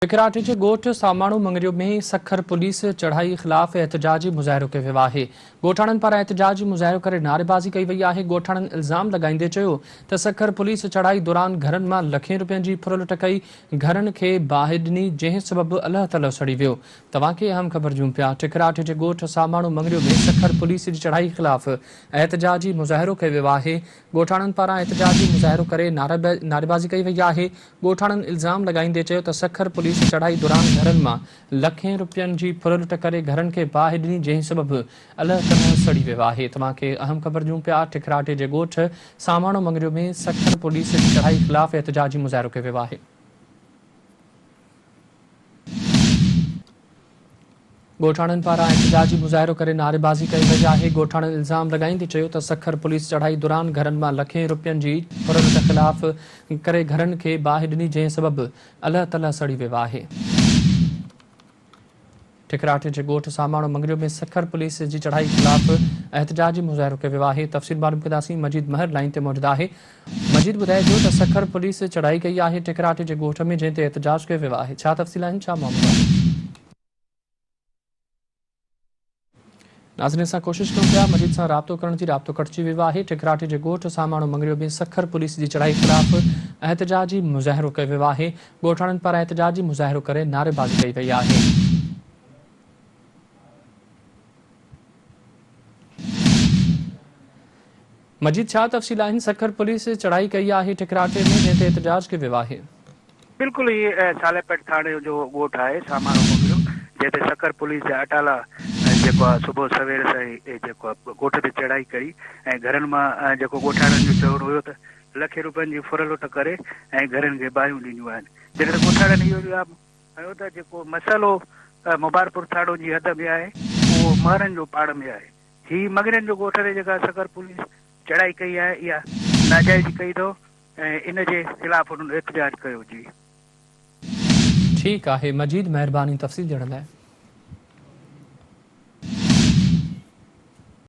विकराटे जे ॻोठ सामाणू मंगरियो में सखर पुलिस चढ़ाई ख़िलाफ़ एहतजाजी मुज़ाहिरो कयो वियो आहे। ॻोठाणनि पारां एहतजाजी मुज़ाहिरो करे नारेबाज़ी कई वई आहे। ॻोठाणनि इल्ज़ाम लॻाईंदे चयो त सखर पुलिस चढ़ाई दौरान घरनि मां लखें रुपयनि जी फुरलुट कई, घरनि खे बाहि ॾिनी, जंहिं सबबु अल्ह तलह सड़ी वियो। तव्हांखे अहम ख़बर ॾियूं पिया। टिकराटे जे ॻोठ सामाणू मंगरियो में सखर पुलिस जी चढ़ाई ख़िलाफ़ एहतजाजी मुज़ाहिरो कयो वियो आहे। ॻोठाणनि पारां एहतजाजी मुज़ाहिरो करे नारेबाज़ी कई वई आहे। ॻोठाणनि इल्ज़ाम लॻाईंदे चयो त सखर पुलिस चढ़ाई दौरान घरनि मां लखें रुपयनि जी फुरलुट करे घरनि खे बाहि ॾिनी, जंहिं सबबु अल्ह तलह सड़ी वियो आहे। तव्हांखे अहम ख़बर ॾियूं पिया। टिकराटे जे ॻोठ सामाणू मंगरियो में सखर पुलिस जी चढ़ाई ख़िलाफ़ एहतजाजी मुज़ाहिरो कयो वियो आहे। ॻोठाणनि पारां एहतजाजी मुज़ाहिरो करे नारेबाज़ी कई वई आहे। ॻोठाणनि इल्ज़ाम लॻाईंदे चयो त सखर पुलिस चढ़ाई दौरान घरनि मां लखें रुपयनि जी फुरलुट ख़िलाफ़ करे घरनि खे बाहि ॾिनी, जंहिं सबबु अल्ह तलह सड़ी वियो आहे। टिकराटे जे ॻोठ सामाणू मंगरियो में सखर पुलिस जी चढ़ाई ख़िलाफ़ एहतजाजी मुज़ाहिरो कयो वियो आहे। तफ़सील मालूम कंदासीं। मजीद महर लाइन ते मौजूदु आहे। मजीद ॿुधाइजो त सखर पुलिस चढ़ाई कई आहे टिकराटे जे ॻोठ में, जंहिं ते एहतजाज कयो वियो आहे। छा तफ़सील आहिनि, छा मामलो आहे? नाज़रीन सां कोशिश कयूं पिया मजीद सां राब्तो करण जी, राब्तो कटिजी वियो आहे। टिकराटे जे ॻोठ सामाणू मंगरियो में सखर पुलिस जी चढ़ाई ख़िलाफ़ एहतजाजी मुज़ाहिरो कयो वियो आहे। ॻोठाणनि पारां एहतजाजी मुज़ाहिरो करे नारेबाज़ी कई वई आहे। मजीद छा तफ़सील आहिनि? सखर पुलिस चढ़ाई कई आहे टिकराटे में, जंहिं ते एहतजाज कयो वियो आहे। बिल्कुल ये सालेपेट थाने जो ॻोठ आहे सामाणू मंगरियो, जंहिं ते सखर पुलिस जा अटाला जेको आहे सुबुह सवेर सां ई जेको आहे ॻोठ ते चढ़ाई कई ऐं घरनि मां जेको ॻोठाणनि जो चवणु हुयो त लखे रुपयनि जी फुरलुट करे ऐं घरनि खे बाहियूं ॾिनियूं आहिनि। जेकॾहिं ॻोठाणनि इहो इल्ज़ाम खयो त जेको मसइलो मुबारकपुर थाणो जी हद में आहे उहो महरनि जो पाड़ में आहे। हीअ मंगरियुनि जो ॻोठ ते जेका सखर पुलिस चढ़ाई कई आहे इहा नाजाइज़ी कई अथव ऐं इन जे ख़िलाफ़ हुननि एहतजाज कयो। जी ठीकु आहे, मजीद महिरबानी तफ़सील ॾियण लाइ।